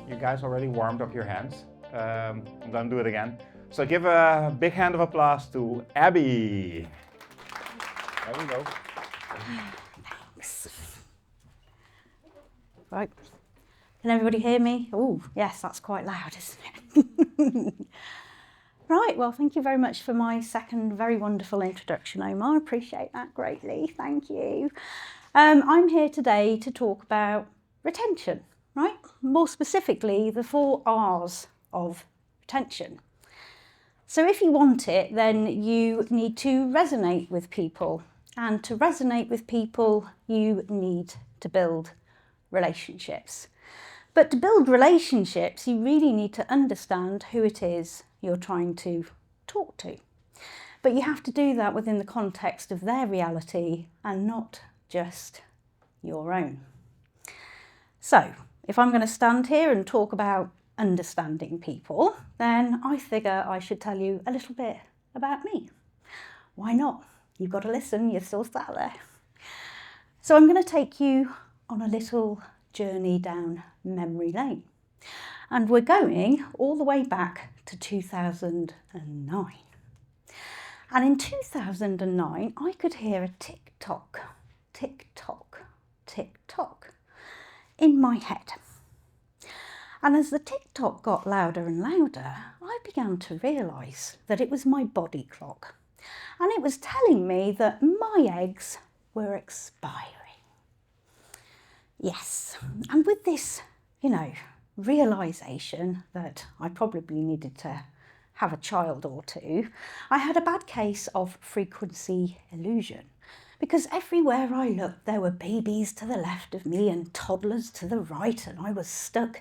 You guys already warmed up your hands. I'm gonna do it again. So give a big hand of applause to Abi. There we go. Thanks. Right. Can everybody hear me? Oh, yes, that's quite loud, isn't it? Right, well, thank you very much for my second very wonderful introduction, Omar. I appreciate that greatly. Thank you. I'm here today to talk about retention, right? More specifically, the 4 R's of retention. So if you want it, then you need to resonate with people. And to resonate with people, you need to build relationships. But to build relationships, you really need to understand who it is you're trying to talk to. But you have to do that within the context of their reality and not just your own. So, if I'm going to stand here and talk about understanding people, then I figure I should tell you a little bit about me. Why not? You've got to listen, you're still sat there. So I'm going to take you on a little journey down memory lane. And we're going all the way back to 2009. And in 2009, I could hear a tick-tock, tick-tock, tick-tock in my head. And as the tick-tock got louder and louder, I began to realise that it was my body clock. And it was telling me that my eggs were expiring. Yes, and with this, realisation that I probably needed to have a child or two, I had a bad case of frequency illusion. Because everywhere I looked, there were babies to the left of me and toddlers to the right, and I was stuck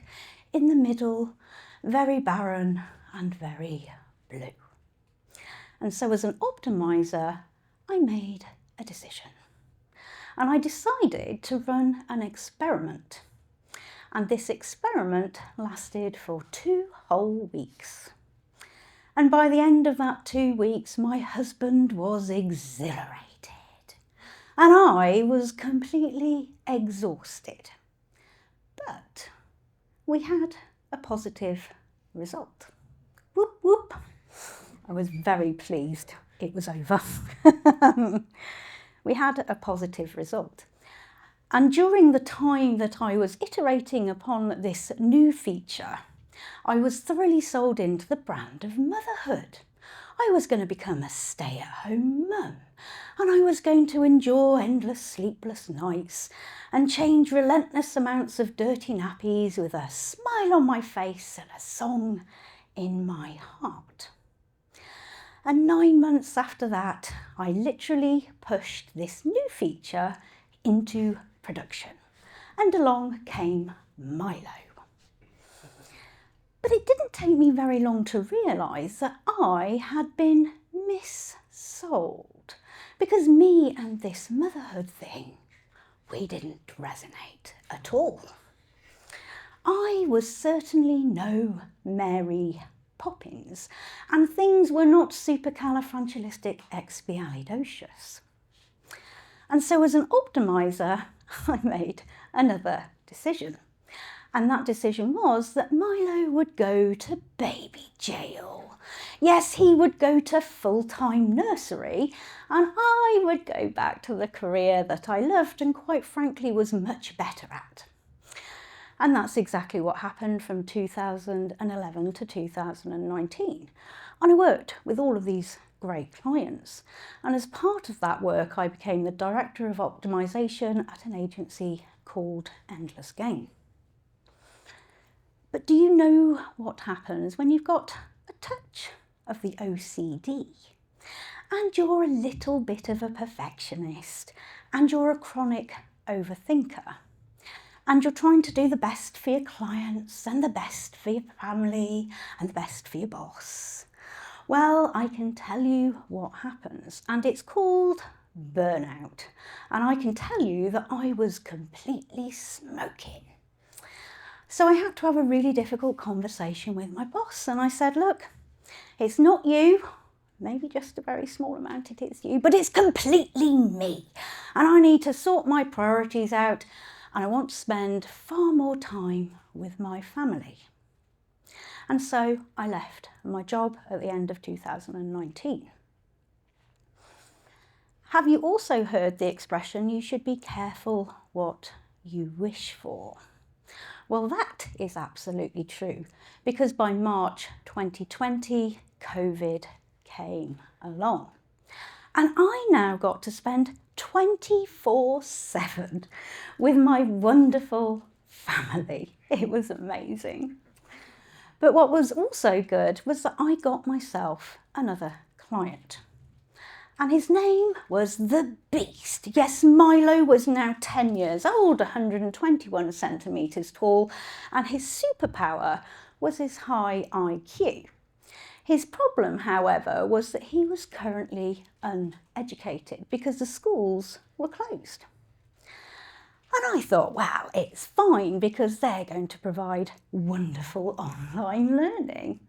in the middle, very barren and very blue. And so as an optimiser, I made a decision. And I decided to run an experiment. And this experiment lasted for 2 whole weeks. And by the end of that 2 weeks, my husband was exhilarated. And I was completely exhausted. But we had a positive result. Whoop, whoop. I was very pleased it was over. We had a positive result. And during the time that I was iterating upon this new feature, I was thoroughly sold into the brand of motherhood. I was going to become a stay-at-home mum, and I was going to endure endless sleepless nights and change relentless amounts of dirty nappies with a smile on my face and a song in my heart. And 9 months after that, I literally pushed this new feature into production. And along came Milo. But it didn't take me very long to realise that I had been missold. Because me and this motherhood thing, we didn't resonate at all. I was certainly no Mary Poppins, and things were not supercalifragilisticexpialidocious. And so as an optimiser, I made another decision. And that decision was that Milo would go to baby jail. Yes, he would go to full-time nursery, and I would go back to the career that I loved and quite frankly was much better at. And that's exactly what happened from 2011 to 2019. And I worked with all of these great clients. And as part of that work, I became the Director of Optimization at an agency called Endless Gain. But do you know what happens when you've got a touch of the OCD? And you're a little bit of a perfectionist, and you're a chronic overthinker. And you're trying to do the best for your clients and the best for your family and the best for your boss. Well, I can tell you what happens, and it's called burnout. And I can tell you that I was completely smoking. So I had to have a really difficult conversation with my boss, and I said, look, it's not you. Maybe just a very small amount it is you, but it's completely me. And I need to sort my priorities out. and I want to spend far more time with my family. And so I left my job at the end of 2019. Have you also heard the expression, you should be careful what you wish for? Well, that is absolutely true, because by March 2020, COVID came along. And I now got to spend 24/7 with my wonderful family. It was amazing. But what was also good was that I got myself another client. And his name was the Beast. Yes, Milo was now 10 years old, 121 centimetres tall, and his superpower was his high IQ. His problem, however, was that he was currently uneducated because the schools were closed. And I thought, well, it's fine because they're going to provide wonderful online learning.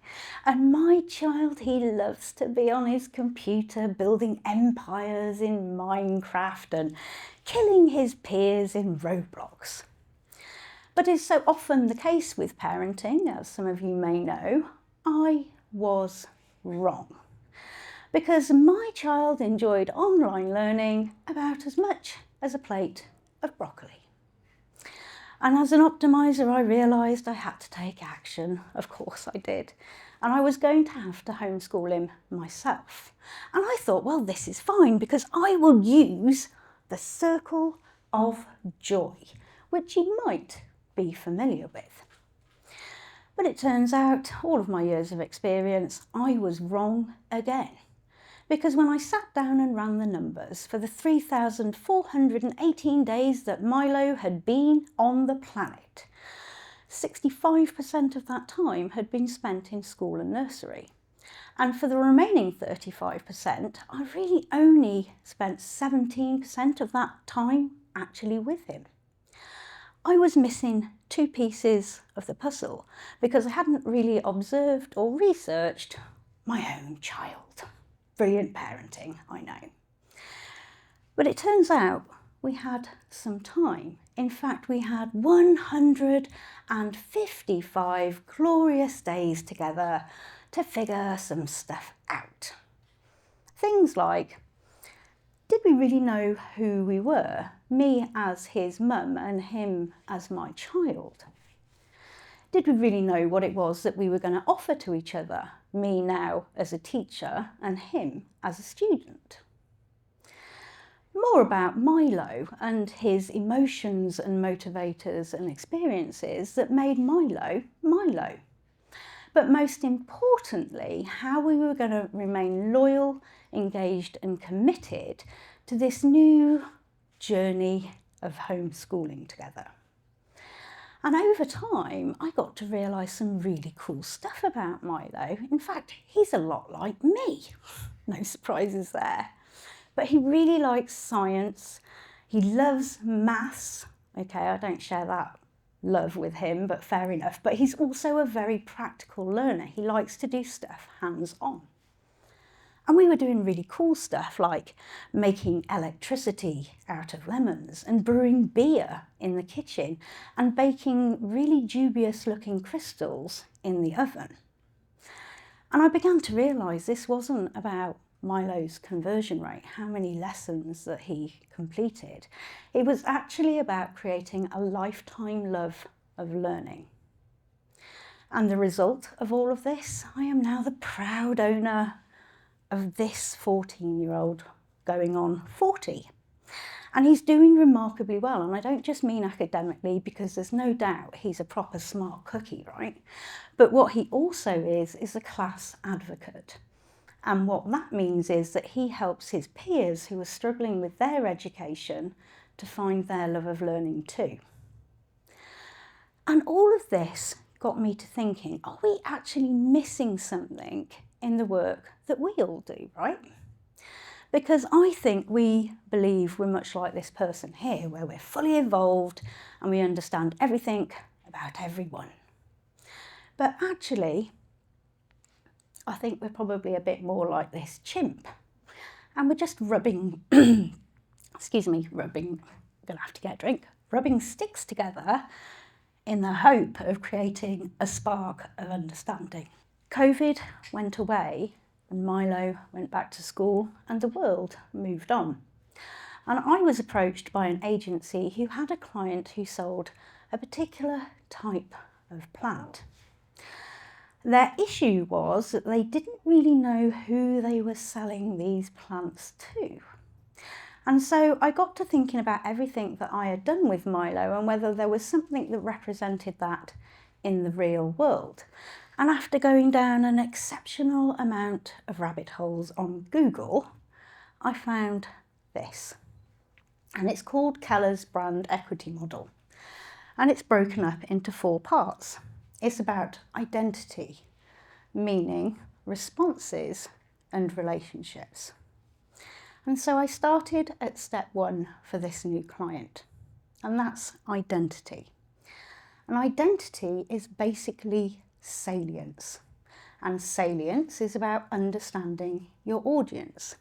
And my child, he loves to be on his computer building empires in Minecraft and killing his peers in Roblox. But as so often the case with parenting, as some of you may know, I was wrong. Because my child enjoyed online learning about as much as a plate of broccoli. And as an optimizer, I realised I had to take action. Of course I did. And I was going to have to homeschool him myself. And I thought, well, this is fine because I will use the circle of joy, which you might be familiar with. But it turns out, all of my years of experience, I was wrong again. Because when I sat down and ran the numbers for the 3,418 days that Milo had been on the planet, 65% of that time had been spent in school and nursery. And for the remaining 35%, I really only spent 17% of that time actually with him. I was missing two pieces of the puzzle because I hadn't really observed or researched my own child. Brilliant parenting, I know. But it turns out we had some time. In fact, we had 155 glorious days together to figure some stuff out. Things like, did we really know who we were? Me as his mum and him as my child. Did we really know what it was that we were going to offer to each other? Me now as a teacher and him as a student. More about Milo and his emotions and motivators and experiences that made Milo, Milo. But most importantly, how we were going to remain loyal, engaged and committed to this new journey of homeschooling together. And over time, I got to realise some really cool stuff about Milo. In fact, he's a lot like me. No surprises there. But he really likes science. He loves maths. Okay, I don't share that love with him, but fair enough. But he's also a very practical learner. He likes to do stuff hands-on. And we were doing really cool stuff like making electricity out of lemons and brewing beer in the kitchen and baking really dubious looking crystals in the oven. And I began to realise this wasn't about Milo's conversion rate, how many lessons that he completed. It was actually about creating a lifetime love of learning. And the result of all of this, I am now the proud owner of this 14-year-old going on 40. And he's doing remarkably well. And I don't just mean academically, because there's no doubt he's a proper smart cookie, right? But what he also is a class advocate. And what that means is that he helps his peers who are struggling with their education to find their love of learning too. And all of this got me to thinking, are we actually missing something in the work that we all do, right? Because I think we believe we're much like this person here, where we're fully evolved and we understand everything about everyone. But actually, I think we're probably a bit more like this chimp. And we're just rubbing, excuse me, rubbing, I'm gonna have to get a drink. rubbing sticks together in the hope of creating a spark of understanding. COVID went away and Milo went back to school and the world moved on. And I was approached by an agency who had a client who sold a particular type of plant. Their issue was that they didn't really know who they were selling these plants to. And so I got to thinking about everything that I had done with Milo and whether there was something that represented that in the real world. And after going down an exceptional amount of rabbit holes on Google, I found this. And it's called Keller's Brand Equity Model. And it's broken up into 4 parts. It's about identity, meaning, responses, and relationships. And so I started at step 1 for this new client, and that's identity. And identity is basically salience. And salience is about understanding your audience.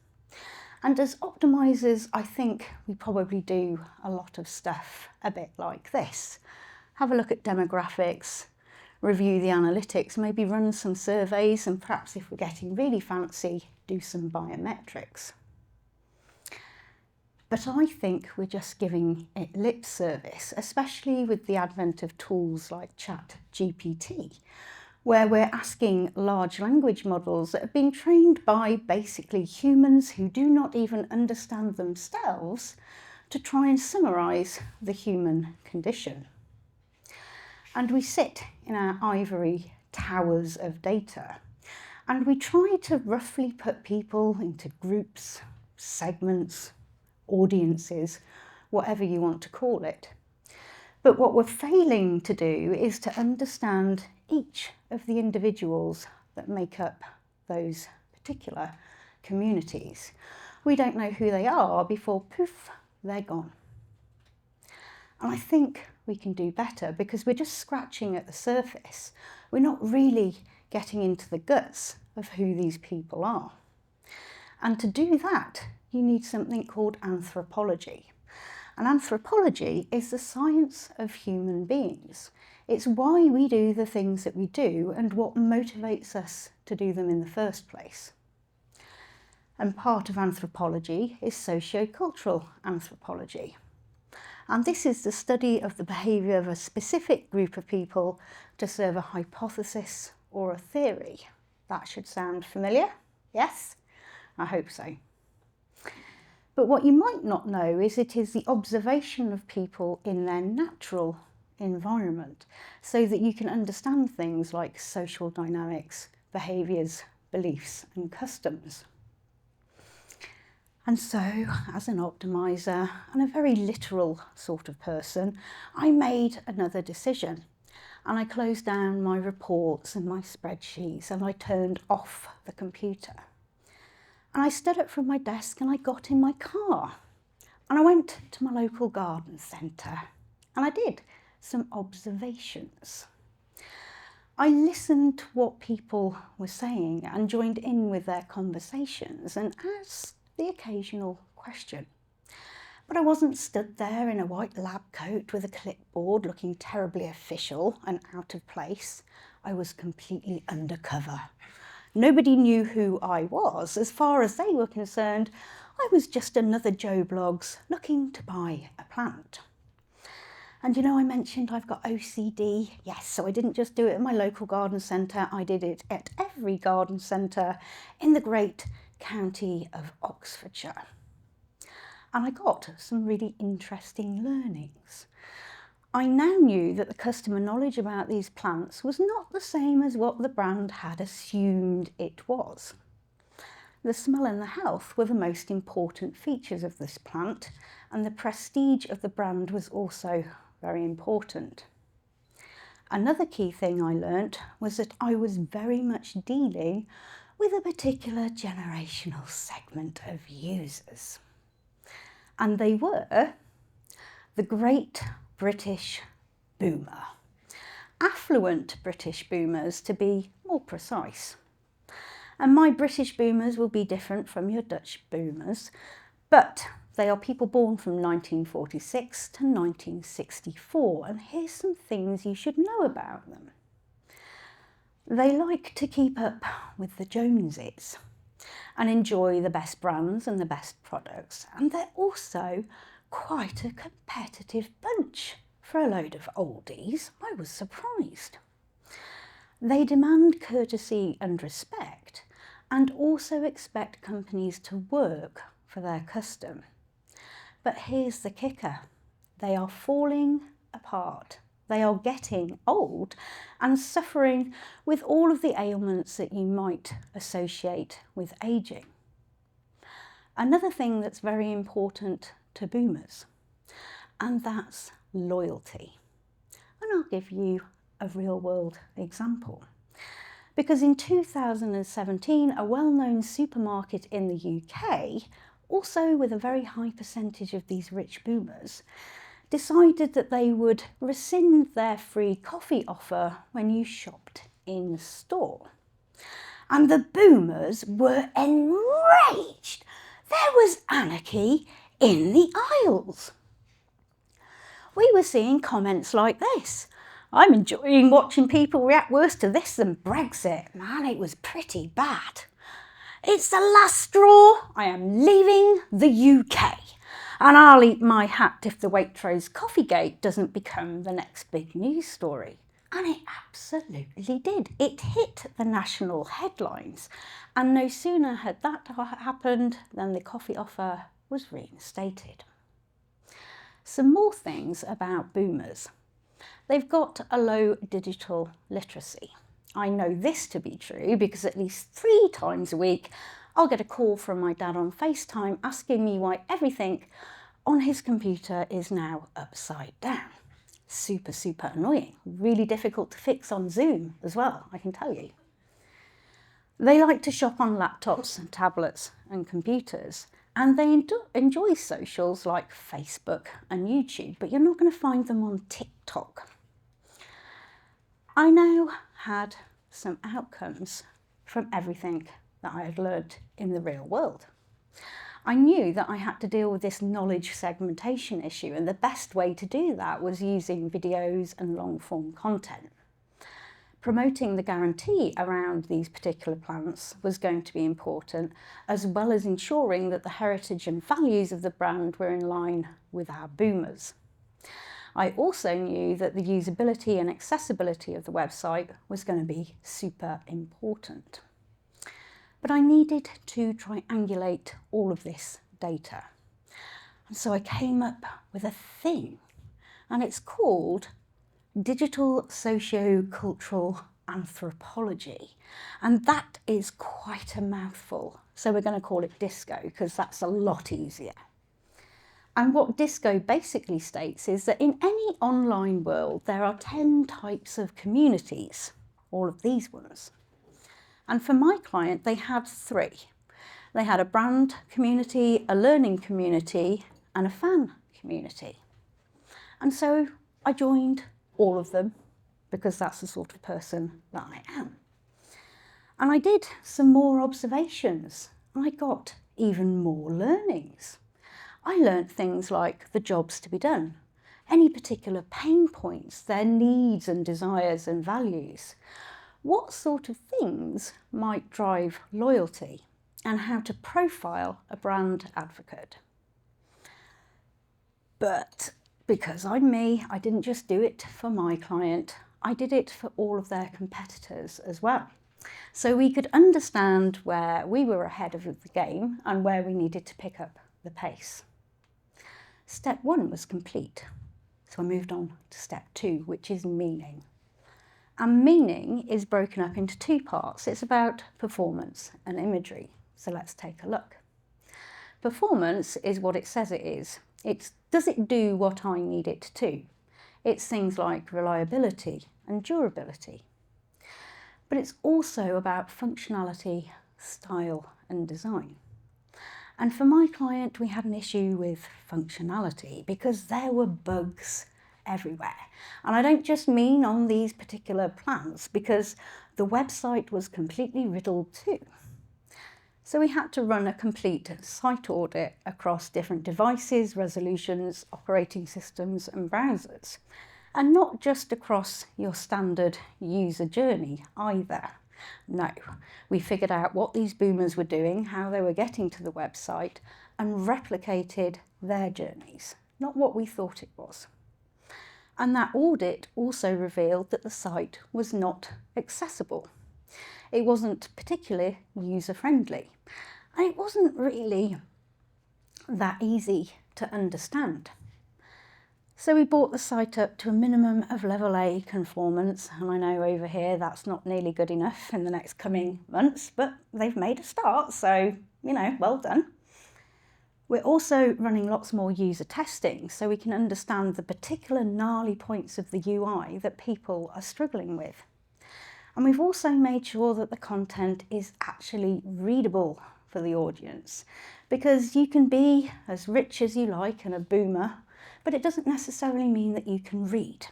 And as optimizers, I think we probably do a lot of stuff a bit like this. Have a look at demographics, review the analytics, maybe run some surveys, and perhaps if we're getting really fancy, do some biometrics. But I think we're just giving it lip service, especially with the advent of tools like ChatGPT, where we're asking large language models that have been trained by basically humans who do not even understand themselves to try and summarise the human condition. And we sit in our ivory towers of data, and we try to roughly put people into groups, segments, audiences, whatever you want to call it. But what we're failing to do is to understand each of the individuals that make up those particular communities. We don't know who they are before, poof, they're gone. And I think we can do better because we're just scratching at the surface. We're not really getting into the guts of who these people are. And to do that, you need something called anthropology. And anthropology is the science of human beings. It's why we do the things that we do and what motivates us to do them in the first place. And part of anthropology is sociocultural anthropology. And this is the study of the behaviour of a specific group of people to serve a hypothesis or a theory. That should sound familiar? Yes? I hope so. But what you might not know is it is the observation of people in their natural environment so that you can understand things like social dynamics, behaviours, beliefs and customs. And so, as an optimiser and a very literal sort of person, I made another decision. And I closed down my reports and my spreadsheets and I turned off the computer. And I stood up from my desk and I got in my car. And I went to my local garden centre and I did some observations. I listened to what people were saying and joined in with their conversations and asked the occasional question. But I wasn't stood there in a white lab coat with a clipboard looking terribly official and out of place. I was completely undercover. Nobody knew who I was. As far as they were concerned, I was just another Joe Bloggs looking to buy a plant. And you know, I mentioned I've got OCD. Yes, so I didn't just do it at my local garden centre, I did it at every garden centre in the great county of Oxfordshire. And I got some really interesting learnings. I now knew that the customer knowledge about these plants was not the same as what the brand had assumed it was. The smell and the health were the most important features of this plant, and the prestige of the brand was also very important. Another key thing I learnt was that I was very much dealing with a particular generational segment of users. And they were the great British boomer. Affluent British boomers, to be more precise. And my British boomers will be different from your Dutch boomers, but They are people born from 1946 to 1964, and here's some things you should know about them. They like to keep up with the Joneses and enjoy the best brands and the best products, and they're also quite a competitive bunch. For a load of oldies, I was surprised. They demand courtesy and respect, and also expect companies to work for their custom. But here's the kicker. They are falling apart. They are getting old and suffering with all of the ailments that you might associate with aging. Another thing that's very important to boomers, and that's loyalty. And I'll give you a real-world example. Because in 2017, a well-known supermarket in the UK, also with a very high percentage of these rich boomers, decided that they would rescind their free coffee offer when you shopped in store. And the boomers were enraged. There was anarchy in the aisles. We were seeing comments like this. I'm enjoying watching people react worse to this than Brexit. Man, it was pretty bad. It's the last straw. I am leaving the UK. And I'll eat my hat if the Waitrose Coffeegate doesn't become the next big news story. And it absolutely did. It hit the national headlines. And no sooner had that happened than the coffee offer was reinstated. Some more things about boomers. They've got a low digital literacy. I know this to be true because at least 3 times a week I'll get a call from my dad on FaceTime asking me why everything on his computer is now upside down. Super, super annoying. Really difficult to fix on Zoom as well, I can tell you. They like to shop on laptops and tablets and computers, and they enjoy socials like Facebook and YouTube, but you're not going to find them on TikTok. I now had some outcomes from everything that I had learned in the real world. I knew that I had to deal with this knowledge segmentation issue, and the best way to do that was using videos and long-form content. Promoting the guarantee around these particular plants was going to be important, as well as ensuring that the heritage and values of the brand were in line with our boomers. I also knew that the usability and accessibility of the website was going to be super important. But I needed to triangulate all of this data. And so I came up with a thing, and it's called Digital Socio-Cultural Anthropology. And that is quite a mouthful. So we're going to call it DISCO because that's a lot easier. And what DISCO basically states is that in any online world, there are 10 types of communities, all of these ones. And for my client, they had 3. They had a brand community, a learning community, and a fan community. And so I joined all of them because that's the sort of person that I am. And I did some more observations, and I got even more learnings. I learnt things like the jobs to be done, any particular pain points, their needs and desires and values, what sort of things might drive loyalty, and how to profile a brand advocate. But because I'm me, I didn't just do it for my client, I did it for all of their competitors as well. So we could understand where we were ahead of the game and where we needed to pick up the pace. Step 1 was complete, so I moved on to step 2, which is meaning. And meaning is broken up into 2 parts. It's about performance and imagery. So let's take a look. Performance is what it says it is. Does it do what I need it to? It's things like reliability and durability. But it's also about functionality, style and design. And for my client, we had an issue with functionality because there were bugs everywhere. And I don't just mean on these particular plants, because the website was completely riddled too. So we had to run a complete site audit across different devices, resolutions, operating systems and browsers. And not just across your standard user journey either. No, we figured out what these boomers were doing, how they were getting to the website, and replicated their journeys, not what we thought it was. And that audit also revealed that the site was not accessible. It wasn't particularly user-friendly, and it wasn't really that easy to understand. So we brought the site up to a minimum of level A conformance, and I know over here that's not nearly good enough in the next coming months, but they've made a start, so, you know, well done. We're also running lots more user testing so we can understand the particular gnarly points of the UI that people are struggling with. And we've also made sure that the content is actually readable for the audience, because you can be as rich as you like and a boomer, but it doesn't necessarily mean that you can read.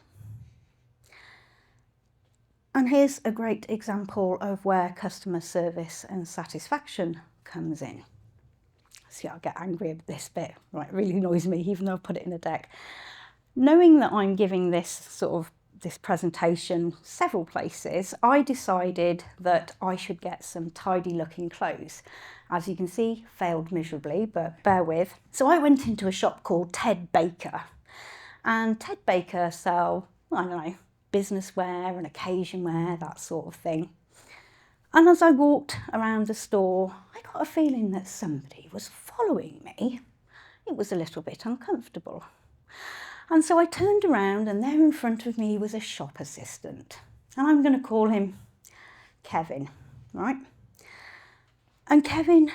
And here's a great example of where customer service and satisfaction comes in. See, I'll get angry at this bit, right? It really annoys me, even though I've put it in a deck. Knowing that I'm giving this presentation several places, I decided that I should get some tidy looking clothes. As you can see, failed miserably, but bear with. So I went into a shop called Ted Baker, and Ted Baker sell, I don't know, business wear and occasion wear, that sort of thing. And as I walked around the store, I got a feeling that somebody was following me. It was a little bit uncomfortable. And so I turned around, and there in front of me was a shop assistant. And I'm going to call him Kevin, right? And Kevin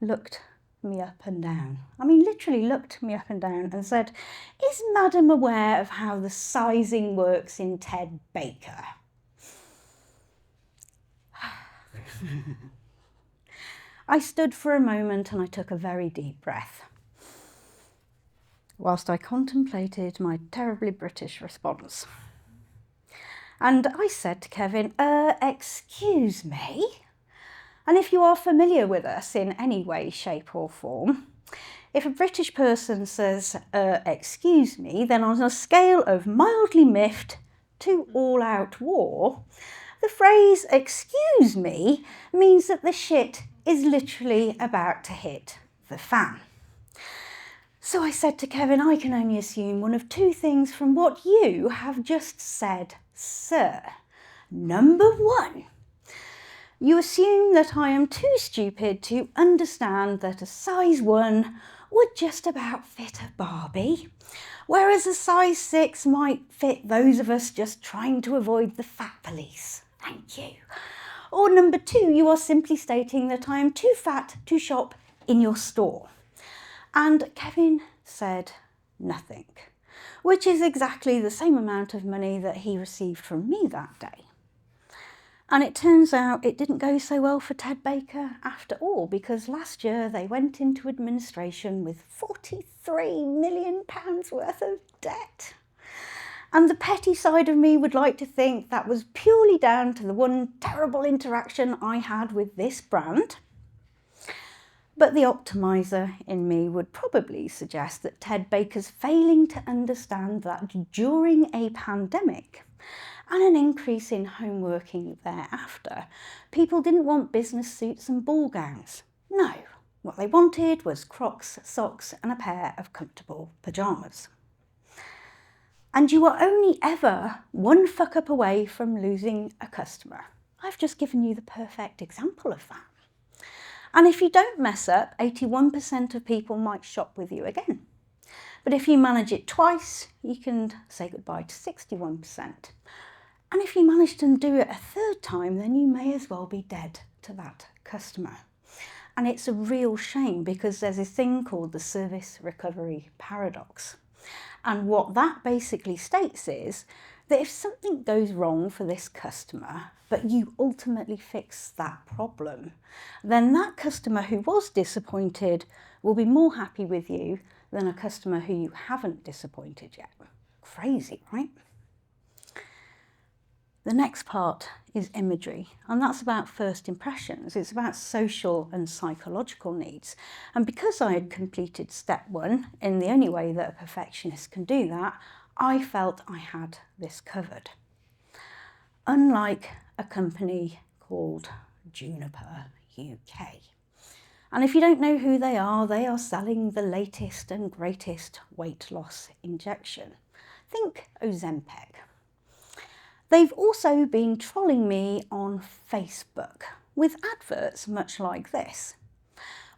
looked me up and down. I mean, literally looked me up and down and said, "Is Madam aware of how the sizing works in Ted Baker?" I stood for a moment and I took a very deep breath, whilst I contemplated my terribly British response. And I said to Kevin, excuse me? And if you are familiar with us in any way, shape or form, if a British person says, excuse me, then on a scale of mildly miffed to all-out war, the phrase excuse me means that the shit is literally about to hit the fan. So I said to Kevin, I can only assume one of two things from what you have just said, sir. Number one, you assume that I am too stupid to understand that a size 1 would just about fit a Barbie, whereas a size 6 might fit those of us just trying to avoid the fat police. Thank you. Or number 2, you are simply stating that I am too fat to shop in your store. And Kevin said nothing, which is exactly the same amount of money that he received from me that day. And it turns out it didn't go so well for Ted Baker after all, because last year they went into administration with £43 million worth of debt. And the petty side of me would like to think that was purely down to the one terrible interaction I had with this brand. But the optimizer in me would probably suggest that Ted Baker's failing to understand that during a pandemic and an increase in home working thereafter, people didn't want business suits and ball gowns. No, what they wanted was Crocs, socks and a pair of comfortable pyjamas. And you are only ever one fuck up away from losing a customer. I've just given you the perfect example of that. And if you don't mess up, 81% of people might shop with you again. But if you manage it twice, you can say goodbye to 61%. And if you manage to do it a third time, then you may as well be dead to that customer. And it's a real shame, because there's a thing called the service recovery paradox. And what that basically states is that if something goes wrong for this customer, but you ultimately fix that problem, then that customer who was disappointed will be more happy with you than a customer who you haven't disappointed yet. Crazy, right? The next part is imagery, and that's about first impressions. It's about social and psychological needs. And because I had completed step 1 in the only way that a perfectionist can do that, I felt I had this covered. Unlike a company called Juniper UK. And if you don't know who they are selling the latest and greatest weight loss injection. Think Ozempic. They've also been trolling me on Facebook with adverts much like this.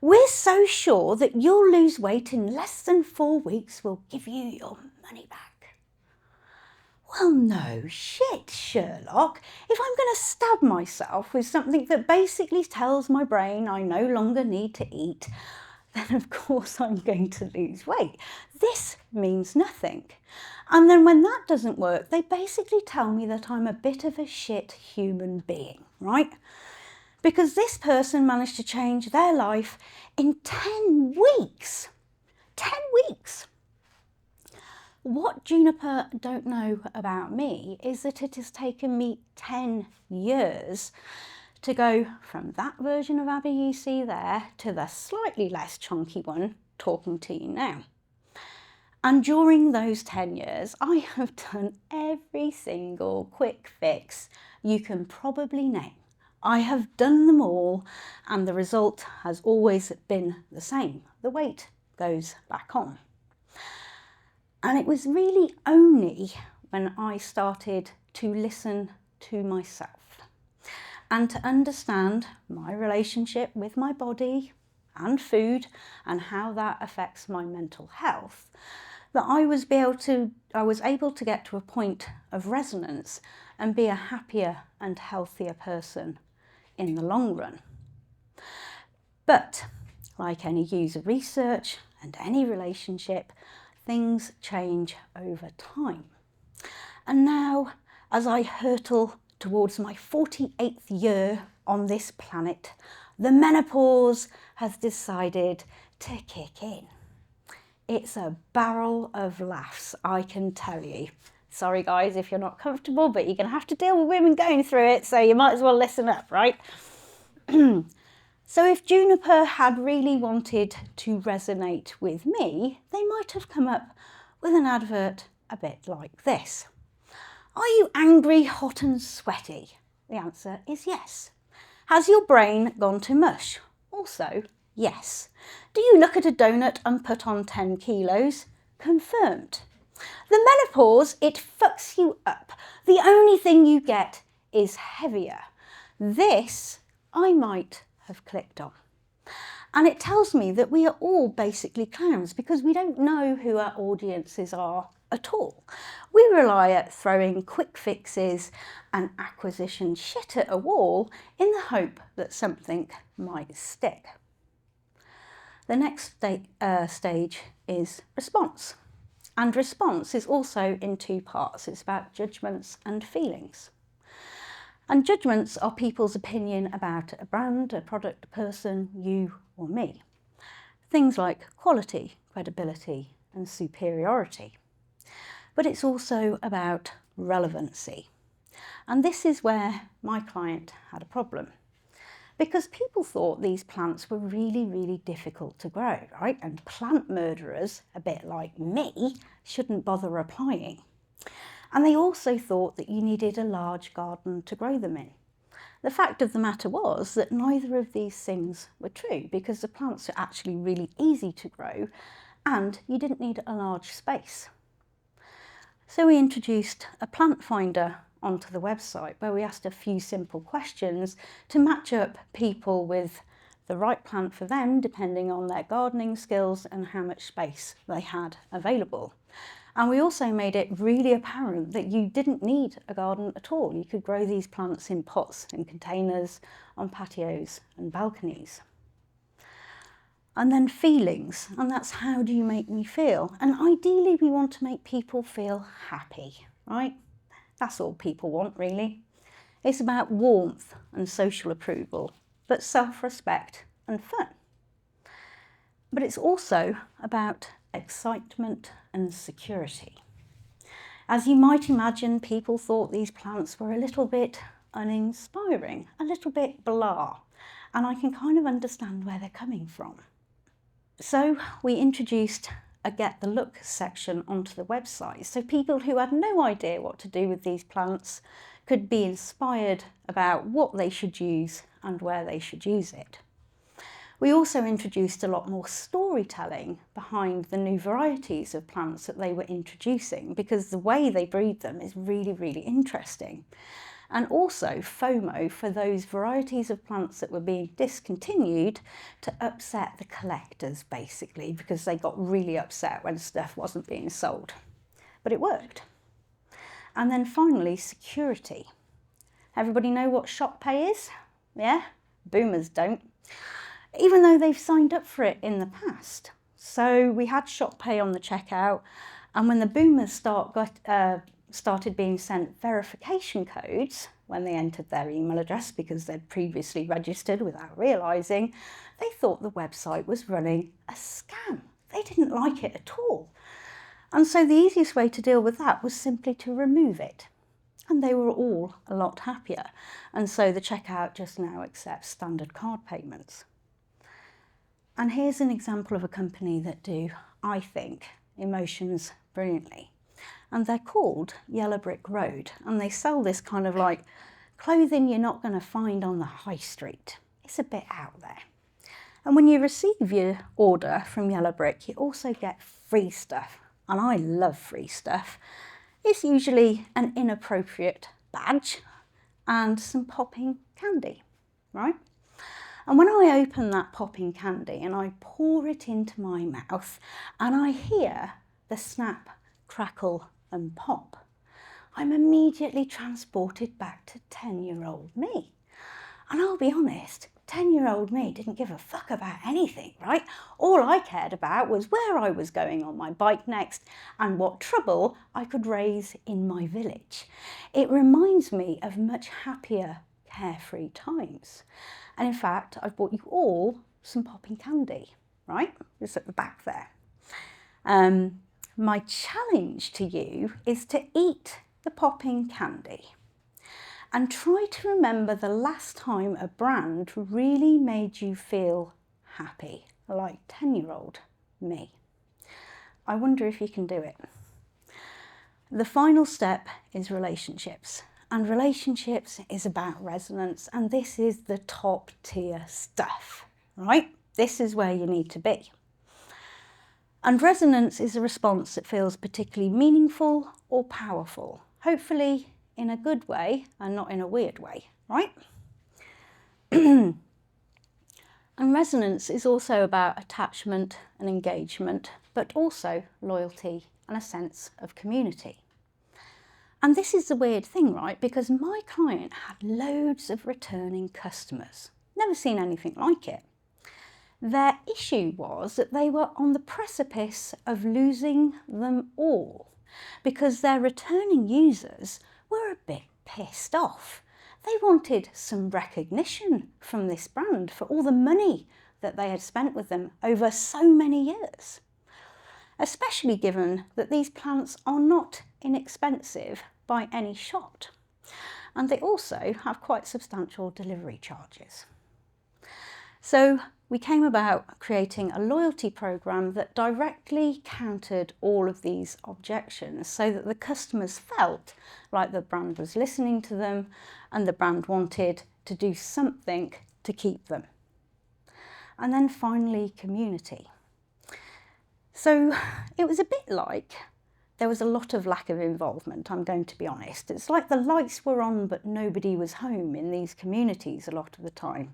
We're so sure that you'll lose weight in less than 4 weeks, we'll give you your money back. Well, no shit, Sherlock. If I'm going to stab myself with something that basically tells my brain I no longer need to eat, then of course I'm going to lose weight. This means nothing. And then when that doesn't work, they basically tell me that I'm a bit of a shit human being, right? Because this person managed to change their life in 10 weeks. 10 weeks. What Juniper don't know about me is that it has taken me 10 years to go from that version of Abi you see there to the slightly less chunky one talking to you now. And during those 10 years, I have done every single quick fix you can probably name. I have done them all, and the result has always been the same. The weight goes back on. And it was really only when I started to listen to myself and to understand my relationship with my body and food and how that affects my mental health that I was able to get to a point of resonance and be a happier and healthier person in the long run. But like any user research and any relationship, things change over time. And now, as I hurtle towards my 48th year on this planet, the menopause has decided to kick in. It's a barrel of laughs, I can tell you. Sorry guys if you're not comfortable, but you're going to have to deal with women going through it, so you might as well listen up, right? So if Juniper had really wanted to resonate with me, they might have come up with an advert a bit like this. Are you angry, hot and sweaty? The answer is yes. Has your brain gone to mush? Also, yes. Do you look at a donut and put on 10 kilos? Confirmed. The menopause, it fucks you up. The only thing you get is heavier. This I might have clicked on. And it tells me that we are all basically clowns because we don't know who our audiences are at all. We rely at throwing quick fixes and acquisition shit at a wall in the hope that something might stick. The next stage is response. And response is also in 2 parts. It's about judgments and feelings. And judgments are people's opinion about a brand, a product, a person, you or me. Things like quality, credibility and superiority. But it's also about relevancy. And this is where my client had a problem. Because people thought these plants were really, really difficult to grow, right? And plant murderers, a bit like me, shouldn't bother applying. And they also thought that you needed a large garden to grow them in. The fact of the matter was that neither of these things were true because the plants are actually really easy to grow and you didn't need a large space. So we introduced a plant finder onto the website where we asked a few simple questions to match up people with the right plant for them depending on their gardening skills and how much space they had available. And we also made it really apparent that you didn't need a garden at all. You could grow these plants in pots and containers, on patios and balconies. And then feelings, and that's how do you make me feel? And ideally we want to make people feel happy, right? That's all people want really. It's about warmth and social approval, but self-respect and fun. But it's also about excitement and security. As you might imagine, people thought these plants were a little bit uninspiring, a little bit blah, and I can kind of understand where they're coming from. So we introduced a Get the Look section onto the website, so people who had no idea what to do with these plants could be inspired about what they should use and where they should use it. We also introduced a lot more storytelling behind the new varieties of plants that they were introducing, because the way they breed them is really, really interesting. And also FOMO for those varieties of plants that were being discontinued to upset the collectors, basically, because they got really upset when stuff wasn't being sold. But it worked. And then finally, security. Everybody know what shop pay is? Yeah? Boomers don't. Even though they've signed up for it in the past. So we had shop pay on the checkout, and when the boomers started being sent verification codes when they entered their email address because they'd previously registered without realising, they thought the website was running a scam. They didn't like it at all. And so the easiest way to deal with that was simply to remove it. And they were all a lot happier. And so the checkout just now accepts standard card payments. And here's an example of a company that do, I think, emotions brilliantly. And they're called Yellow Brick Road. And they sell this kind of like clothing you're not going to find on the high street. It's a bit out there. And when you receive your order from Yellow Brick, you also get free stuff. And I love free stuff. It's usually an inappropriate badge and some popping candy, right? And when I open that popping candy and I pour it into my mouth and I hear the snap, crackle and pop, I'm immediately transported back to 10-year-old me. And I'll be honest, 10-year-old me didn't give a fuck about anything, right? All I cared about was where I was going on my bike next and what trouble I could raise in my village. It reminds me of much happier, carefree times. And in fact, I've bought you all some popping candy, right? Just at the back there. My challenge to you is to eat the popping candy and try to remember the last time a brand really made you feel happy, like 10-year-old me. I wonder if you can do it. The final step is relationships. And relationships is about resonance, and this is the top tier stuff, right? This is where you need to be. And resonance is a response that feels particularly meaningful or powerful, hopefully in a good way and not in a weird way, right? And resonance is also about attachment and engagement, but also loyalty and a sense of community. And this is the weird thing, right? Because my client had loads of returning customers. Never seen anything like it. Their issue was that they were on the precipice of losing them all because their returning users were a bit pissed off. They wanted some recognition from this brand for all the money that they had spent with them over so many years, especially given that these plants are not inexpensive by any shot, and they also have quite substantial delivery charges. So we came about creating a loyalty program that directly countered all of these objections so that the customers felt like the brand was listening to them and the brand wanted to do something to keep them. And then finally, community. So it was a bit like there was a lot of lack of involvement, I'm going to be honest. It's like the lights were on but nobody was home in these communities a lot of the time.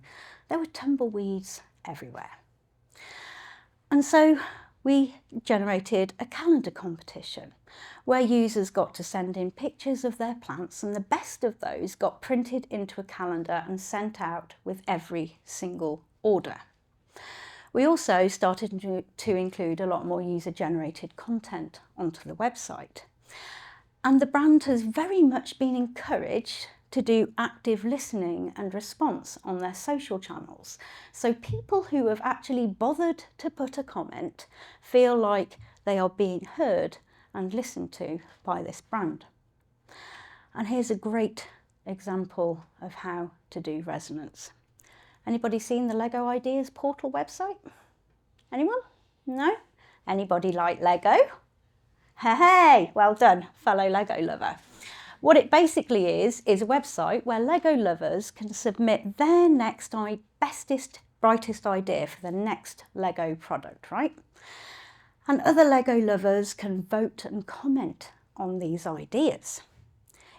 There were tumbleweeds everywhere. And so we generated a calendar competition where users got to send in pictures of their plants, and the best of those got printed into a calendar and sent out with every single order. We also started to include a lot more user-generated content onto the website. And the brand has very much been encouraged to do active listening and response on their social channels. So people who have actually bothered to put a comment feel like they are being heard and listened to by this brand. And here's a great example of how to do resonance. Anybody seen the Lego Ideas portal website? Anyone? No? Anybody like Lego? Hey, well done, fellow Lego lover. What it basically is a website where Lego lovers can submit their next bestest, brightest idea for the next Lego product, right? And other Lego lovers can vote and comment on these ideas.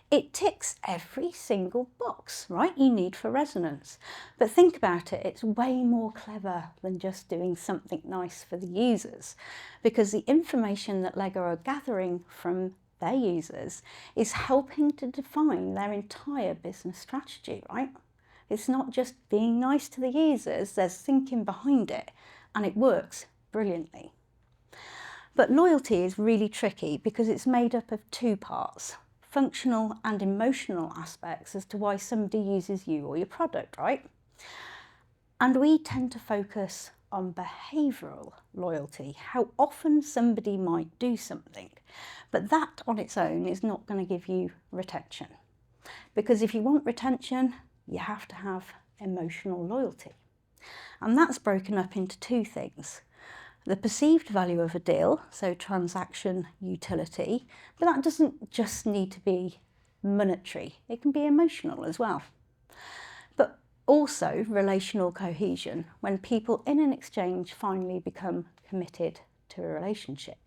It ticks every single box, right, you need for resonance. But think about it, it's way more clever than just doing something nice for the users, because the information that Lego are gathering from their users is helping to define their entire business strategy, right? It's not just being nice to the users, there's thinking behind it, and it works brilliantly. But loyalty is really tricky because it's made up of two parts: functional and emotional aspects as to why somebody uses you or your product, right? And we tend to focus on behavioural loyalty, how often somebody might do something. But that on its own is not going to give you retention. Because if you want retention, you have to have emotional loyalty. And that's broken up into two things: the perceived value of a deal, so transaction utility, but that doesn't just need to be monetary, it can be emotional as well. But also relational cohesion, when people in an exchange finally become committed to a relationship.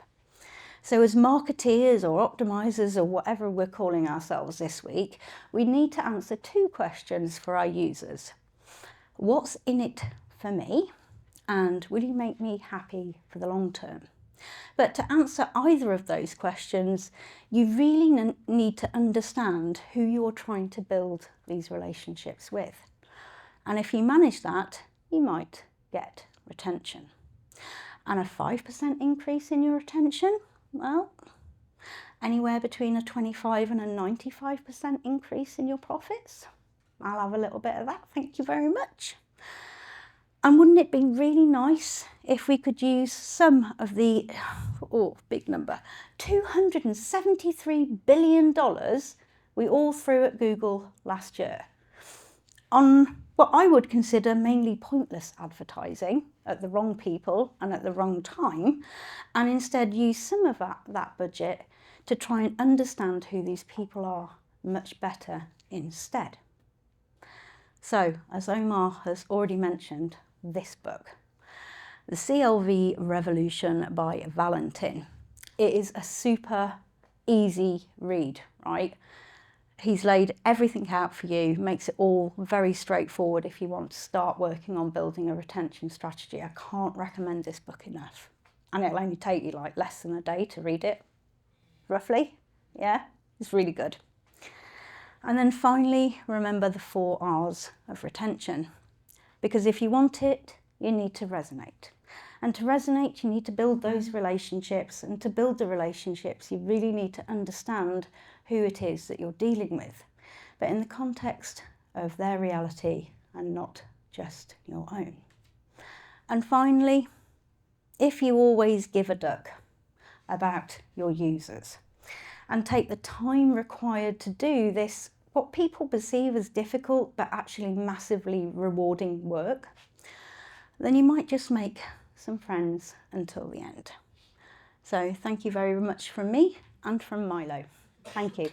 So as marketeers or optimizers or whatever we're calling ourselves this week, we need to answer two questions for our users. What's in it for me? And will you make me happy for the long term? But to answer either of those questions, you really need to understand who you're trying to build these relationships with. And if you manage that, you might get retention. And a 5% increase in your retention, well, anywhere between a 25 and a 95% increase in your profits. I'll have a little bit of that, thank you very much. And wouldn't it be really nice if we could use some of the, big number, $273 billion we all threw at Google last year on what I would consider mainly pointless advertising at the wrong people and at the wrong time, and instead use some of that budget to try and understand who these people are much better instead. So, as Omar has already mentioned, this book, The CLV Revolution by Valentin. It is a super easy read, right? He's laid everything out for you, makes it all very straightforward if you want to start working on building a retention strategy. I can't recommend this book enough. And it'll only take you like less than a day to read it, roughly. Yeah, it's really good. And then finally, remember the 4 R's of retention. Because if you want it, you need to resonate. And to resonate, you need to build those relationships. And to build the relationships, you really need to understand who it is that you're dealing with, but in the context of their reality and not just your own. And finally, if you always give a duck about your users and take the time required to do this, what people perceive as difficult but actually massively rewarding work, then you might just make some friends until the end. So thank you very much from me and from Milo. Thank you.